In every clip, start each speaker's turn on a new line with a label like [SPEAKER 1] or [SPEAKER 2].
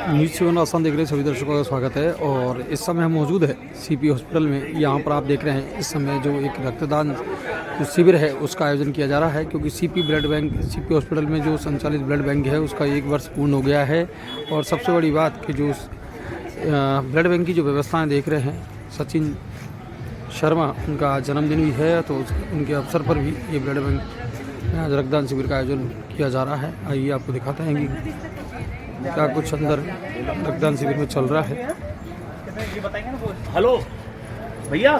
[SPEAKER 1] News seven आसान देख रहे सभी दर्शकों का स्वागत है। और इस समय हम मौजूद है सीपी हॉस्पिटल में। यहाँ पर आप देख रहे हैं इस समय जो एक रक्तदान शिविर है उसका आयोजन किया जा रहा है, क्योंकि CP blood bank CP hospital में जो संचालित ब्लड बैंक है उसका 1 वर्ष पूर्ण हो गया है। और सबसे बड़ी बात कि जो ब्लड बैंक की जो व्यवस्थाएँ देख रहे हैं, सचिन शर्मा उनका जन्मदिन भी है, तो उनके अवसर पर भी ये ब्लड बैंक आज रक्तदान शिविर का आयोजन किया जा रहा है। आइए आपको दिखाते हैं कि क्या कुछ अंदर रक्तदान शिविर में चल रहा है।
[SPEAKER 2] हेलो भैया,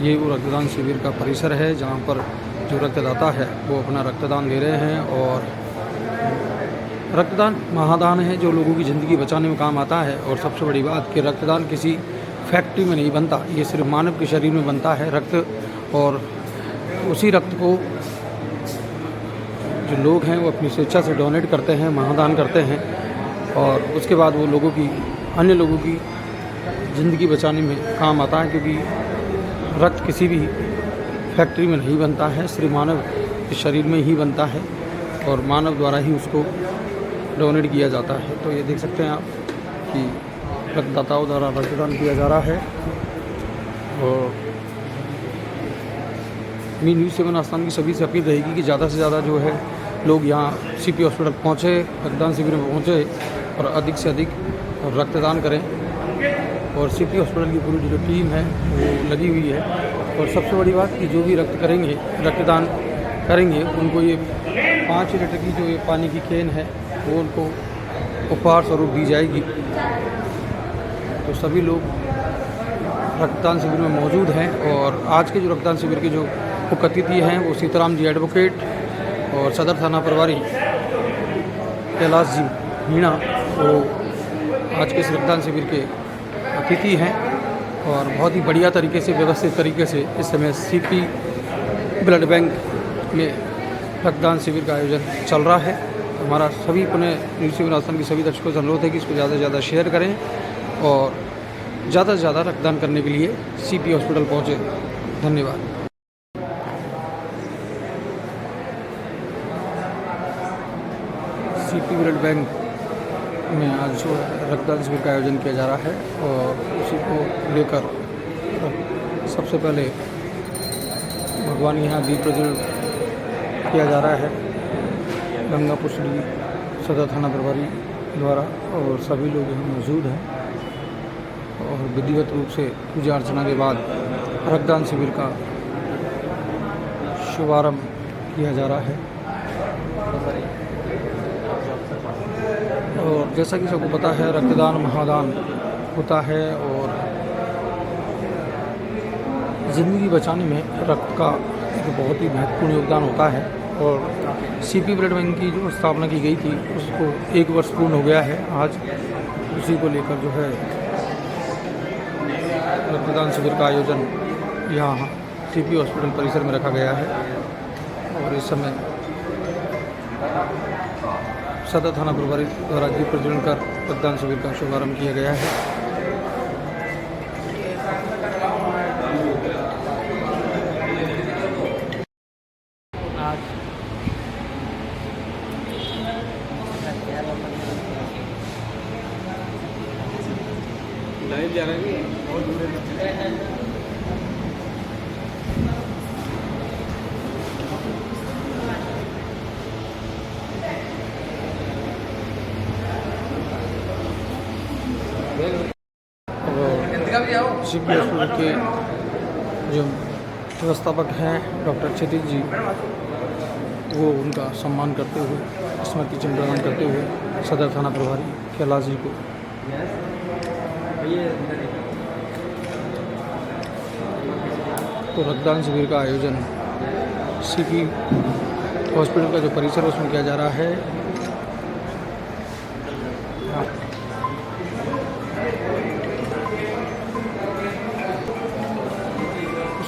[SPEAKER 1] ये वो रक्तदान शिविर का परिसर है जहाँ पर जो रक्तदाता है वो अपना रक्तदान दे रहे हैं। और रक्तदान महादान है जो लोगों की ज़िंदगी बचाने में काम आता है। और सबसे बड़ी बात कि रक्तदान किसी फैक्ट्री में नहीं बनता, ये सिर्फ मानव के शरीर में बनता है रक्त। और उसी रक्त को जो लोग हैं वो अपनी स्वेच्छा से डोनेट करते हैं, महादान करते हैं, और उसके बाद वो लोगों की अन्य लोगों की ज़िंदगी बचाने में काम आता है। क्योंकि रक्त किसी भी फैक्ट्री में नहीं बनता है, सिर्फ मानव के शरीर में ही बनता है और मानव द्वारा ही उसको डोनेट किया जाता है। तो ये देख सकते हैं आप कि रक्तदाताओं द्वारा रक्तदान किया जा रहा है। और मेरी न्यूज़ सेवन आसान की सभी से अपील रहेगी कि ज़्यादा से ज़्यादा जो है लोग यहाँ सीपी हॉस्पिटल पहुँचे, रक्तदान शिविर में पहुँचे और अधिक से अधिक रक्तदान करें। और सीपी हॉस्पिटल की पूरी जो टीम है वो लगी हुई है। और सबसे बड़ी बात कि जो भी रक्तदान करेंगे उनको ये 5 लीटर की जो ये पानी की कैन है वो उनको उपहार स्वरूप दी जाएगी। तो सभी लोग रक्तदान शिविर में मौजूद हैं। और आज के जो रक्तदान शिविर के जो अतिथि हैं वो सीताराम जी एडवोकेट और सदर थाना प्रभारी कैलाश जी मीणा वो आज के इस रक्तदान शिविर के अतिथि हैं। और बहुत ही बढ़िया तरीके से, व्यवस्थित तरीके से इस समय सीपी ब्लड बैंक में रक्तदान शिविर का आयोजन चल रहा है। हमारा सभी पुणे न्यूज़ सेवन आसान की सभी दर्शकों से अनुरोध है कि इसको ज़्यादा से ज़्यादा शेयर करें और ज़्यादा से ज़्यादा रक्तदान करने के लिए सीपी हॉस्पिटल पहुँचे। धन्यवाद। सीपी ब्लड बैंक में आज रक्तदान शिविर का आयोजन किया जा रहा है। और उसी को लेकर सबसे पहले भगवान यहाँ दीप प्रज्वलन किया जा रहा है गंगा पुष्डी सदर थाना प्रभारी द्वारा। और सभी लोग यहाँ मौजूद हैं और विधिवत रूप से पूजा अर्चना के बाद रक्तदान शिविर का शुभारंभ किया जा रहा है। और जैसा कि सबको पता है रक्तदान महादान होता है और ज़िंदगी बचाने में रक्त का एक बहुत ही महत्वपूर्ण योगदान होता है। और सीपी ब्लड बैंक की जो स्थापना की गई थी उसको 1 वर्ष पूर्ण हो गया है आज। उसी को लेकर जो है रक्तदान शिविर का आयोजन यहाँ सीपी हॉस्पिटल परिसर में रखा गया है। और इस समय सदर थाना प्रभारी द्वारा दीप प्रज्वलन कर रक्तदान शिविर का शुभारंभ किया गया है। लाइव जा रहा है बहुत दूर सीपी हॉस्पिटल के जो व्यवस्थापक हैं डॉक्टर क्षितिज जी, वो उनका सम्मान करते हुए, स्मृति चिन्ह प्रदान करते हुए सदर थाना प्रभारी कैलाश जी को तो रक्तदान शिविर का आयोजन सीपी हॉस्पिटल का जो परिसर है उसमें किया जा रहा है।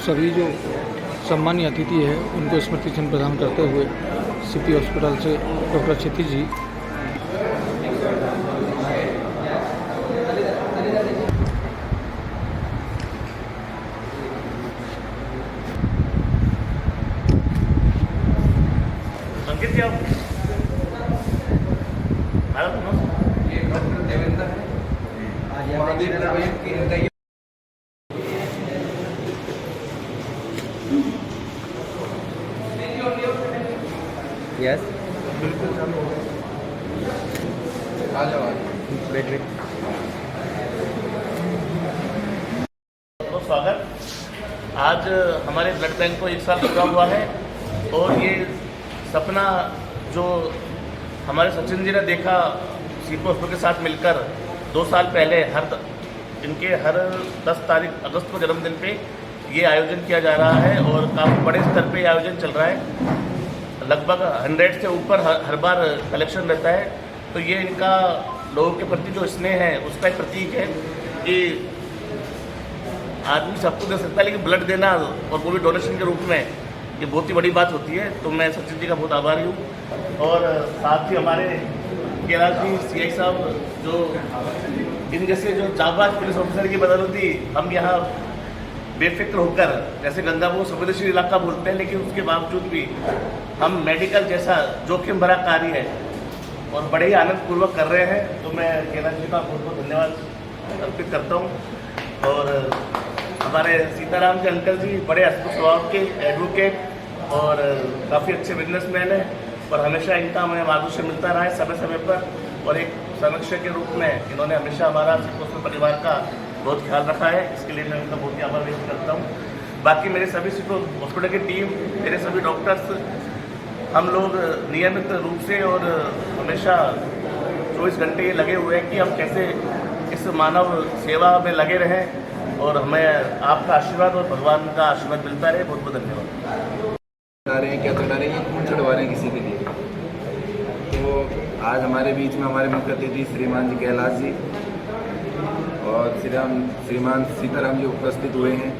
[SPEAKER 1] सभी जो सम्मानीय अतिथि है उनको स्मृति चिन्ह प्रदान करते हुए सीपी हॉस्पिटल से डॉक्टर क्षितिज जी
[SPEAKER 2] अंकित जी आप
[SPEAKER 1] ये डॉक्टर देवेंद्र है, आज यहाँ पे इनका ये यस
[SPEAKER 2] बिल्कुल चालू हो
[SPEAKER 1] आ जाओ वेट वेट
[SPEAKER 3] तो स्वागत। आज हमारे ब्लड बैंक को 1 साल पूरा हुआ है और ये सपना जो हमारे सचिन जी ने देखा सीपी हॉस्पिटल के साथ मिलकर 2 साल पहले इनके हर 10 तारीख अगस्त को जन्मदिन पे ये आयोजन किया जा रहा है और काफ़ी बड़े स्तर पे ये आयोजन चल रहा है। लगभग 100 से ऊपर हर बार कलेक्शन रहता है। तो ये इनका लोगों के प्रति जो स्नेह है उसका एक प्रतीक है कि आदमी सबको दे सकता है, लेकिन ब्लड देना और वो भी डोनेशन के रूप में ये बहुत ही बड़ी बात होती है। तो मैं सचिन जी का बहुत आभारी हूँ। और साथ ही हमारे कैलाश जी CI साहब, जो इन जैसे जो जाबाज पुलिस ऑफिसर की बदौलती हम यहाँ बेफिक्र होकर, जैसे गंगापुर संवेदनशील इलाका बोलते हैं, लेकिन उसके बावजूद भी हम मेडिकल जैसा जोखिम भरा कार्य है और बड़े ही आनंदपूर्वक कर रहे हैं। तो मैं कैलाश जी का बहुत बहुत धन्यवाद अर्पित करता हूँ। और हमारे सीताराम के अंकल जी बड़े हंसमुख स्वभाव के एडवोकेट और काफ़ी अच्छे बिजनेसमैन हैं और हमेशा इनका हमें मार्गदर्शन मिलता रहा है समय समय पर। और एक संरक्षक के रूप में इन्होंने हमेशा हमारा सीपी परिवार का बहुत ख्याल रखा है। इसके लिए मैं उनका बहुत ही आभार व्यक्त करता हूँ। बाकी मेरे सभी सीपी हॉस्पिटल की टीम, मेरे सभी डॉक्टर्स, हम लोग नियमित रूप से और हमेशा 24 घंटे लगे हुए हैं कि हम कैसे इस मानव सेवा में लगे रहें और हमें आपका आशीर्वाद और भगवान का आशीर्वाद मिलता रहे। बहुत बहुत धन्यवाद।
[SPEAKER 2] चढ़ा रहे हैं, क्या चढ़ा रहे हैं, खून चढ़वा रहे हैं किसी के लिए। तो आज हमारे बीच में हमारे मुख्य अतिथि श्रीमान जी कैलाश जी और श्रीमान सीताराम जी उपस्थित हुए हैं।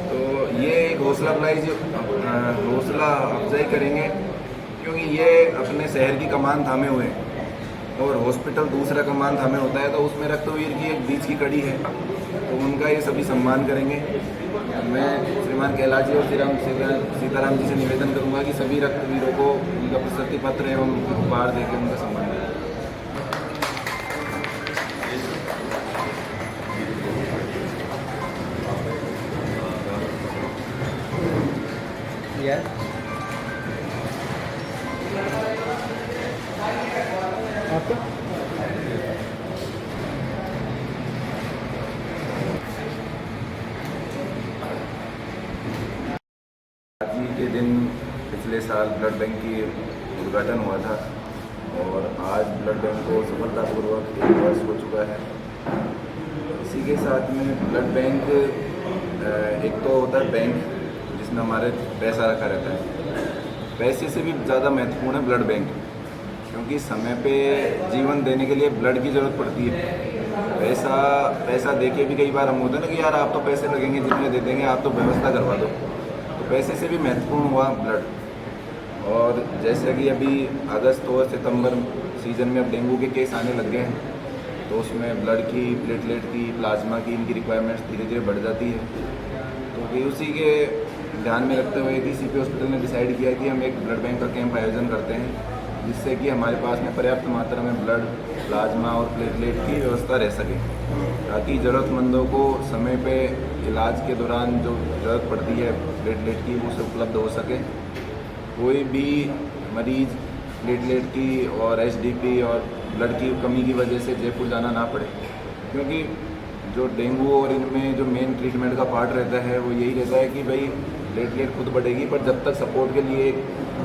[SPEAKER 2] तो ये एक हौसला अफजाई करेंगे, क्योंकि ये अपने शहर की कमान थामे हुए हैं और हॉस्पिटल दूसरा कमान थामे होता है। तो उसमें रक्तवीर की एक बीच की कड़ी है, तो उनका ये सभी सम्मान करेंगे। मैं श्रीमान कैलाश जी और सीताराम जी से निवेदन करूंगा कि सभी रक्तवीरों को उनका प्रशस्ति पत्र एवं उपहार देकर उनका सम्मान करें। आज ही के दिन पिछले साल ब्लड बैंक की उद्घाटन हुआ था और आज ब्लड बैंक को सफलतापूर्वक 1 वर्ष हो चुका है। इसी के साथ में ब्लड बैंक एक तो होता है बैंक जिसमें हमारे पैसा रखा रहता है। पैसे से भी ज़्यादा महत्वपूर्ण है ब्लड बैंक, क्योंकि समय पे जीवन देने के लिए ब्लड की ज़रूरत पड़ती है। पैसा देके भी कई बार हम होते हैं ना कि यार आप तो पैसे लगेंगे, जितने दे देंगे, आप तो व्यवस्था करवा दो। तो पैसे से भी महत्वपूर्ण हुआ ब्लड। और जैसे कि अभी अगस्त और सितंबर सीज़न में अब डेंगू के केस आने लग गए हैं, तो उसमें ब्लड की, प्लेटलेट की, प्लाज्मा की, इनकी रिक्वायरमेंट्स धीरे धीरे बढ़ जाती है। तो उसी के ध्यान में रखते हुए कि सीपी हॉस्पिटल ने डिसाइड किया कि हम एक ब्लड बैंक का कैंप आयोजन करते हैं, जिससे कि हमारे पास में पर्याप्त मात्रा में ब्लड, प्लाज्मा और प्लेटलेट की व्यवस्था रह सके, ताकि ज़रूरतमंदों को समय पे इलाज के दौरान जो ज़रूरत पड़ती है प्लेटलेट की, वो सब उपलब्ध हो सके। कोई भी मरीज़ प्लेटलेट की और एचडीपी और ब्लड की कमी की वजह से जयपुर जाना ना पड़े, क्योंकि जो डेंगू और इनमें जो मेन ट्रीटमेंट का पार्ट रहता है वो यही रहता है कि भाई प्लेटलेट खुद बढ़ेगी, पर जब तक सपोर्ट के लिए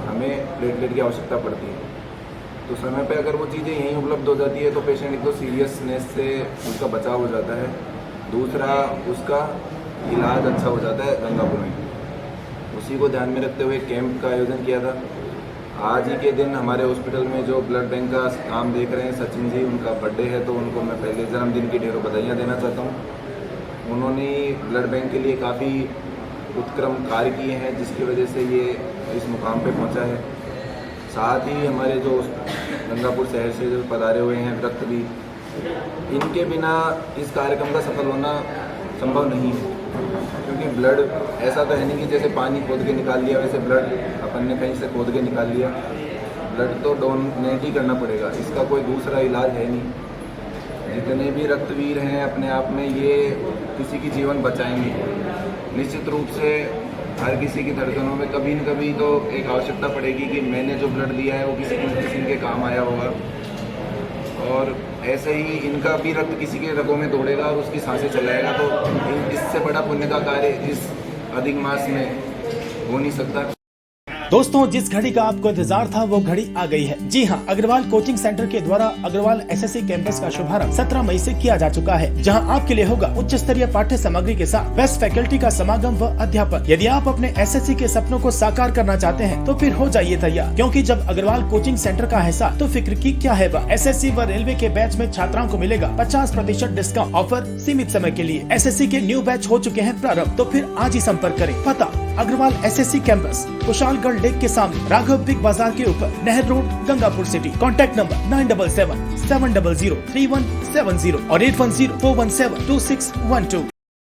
[SPEAKER 2] हमें प्लेटलेट की आवश्यकता पड़ती है। तो समय पे अगर वो चीज़ें यहीं उपलब्ध हो जाती है तो पेशेंट एक तो सीरियसनेस से उसका बचाव हो जाता है, दूसरा उसका इलाज अच्छा हो जाता है गंगापुर में। उसी को ध्यान में रखते हुए कैंप का आयोजन किया था। आज ही के दिन हमारे हॉस्पिटल में जो ब्लड बैंक का काम देख रहे हैं सचिन जी, उनका बर्थडे है, तो उनको मैं पहले जन्मदिन की ढेरों बधाइयाँ देना चाहता हूँ। उन्होंने ब्लड बैंक के लिए काफ़ी उत्क्रम कार्य किए हैं, जिसकी वजह से ये इस मुकाम पे पहुंचा है। साथ ही हमारे जो गंगापुर शहर से जो पधारे हुए हैं रक्तवीर, इनके बिना इस कार्यक्रम का सफल होना संभव नहीं है, क्योंकि ब्लड ऐसा तो है नहीं कि जैसे पानी खोद के निकाल लिया वैसे ब्लड अपन ने कहीं से खोद के निकाल लिया। ब्लड तो डोनेट ही करना पड़ेगा, इसका कोई दूसरा इलाज है नहीं। जितने भी रक्तवीर हैं अपने आप में ये किसी की जीवन बचाएंगे। निश्चित रूप से हर किसी की धड़कनों में कभी न कभी तो एक आवश्यकता पड़ेगी कि मैंने जो ब्लड दिया है वो किसी के काम आया होगा, और ऐसे ही इनका भी रक्त किसी के रगों में दौड़ेगा और उसकी सांसें चलाएगा, तो इससे बड़ा पुण्य का कार्य इस अधिक मास में हो नहीं सकता।
[SPEAKER 4] दोस्तों, जिस घड़ी का आपको इंतजार था वो घड़ी आ गई है। जी हाँ, अग्रवाल कोचिंग सेंटर के द्वारा अग्रवाल एसएससी कैंपस का शुभारंभ 17 मई से किया जा चुका है, जहां आपके लिए होगा उच्च स्तरीय पाठ्य सामग्री के साथ बेस्ट फैकल्टी का समागम व अध्यापन। यदि आप अपने एसएससी के सपनों को साकार करना चाहते हैं तो फिर हो जाइए तैयार, क्योंकि जब अग्रवाल कोचिंग सेंटर का हिस्सा तो फिक्र की क्या है। एसएससी व रेलवे के बैच में छात्राओं को मिलेगा 50% डिस्काउंट। ऑफर सीमित समय के लिए। एसएससी के न्यू बैच हो चुके हैं प्रारंभ, तो फिर आज ही संपर्क करें। पता Agarwal SSC campus, Kushalgarh lake के सामने, राघव बिग बाजार के ऊपर, नहर road, Gangapur City. Contact number 9777003170 और 8104172612।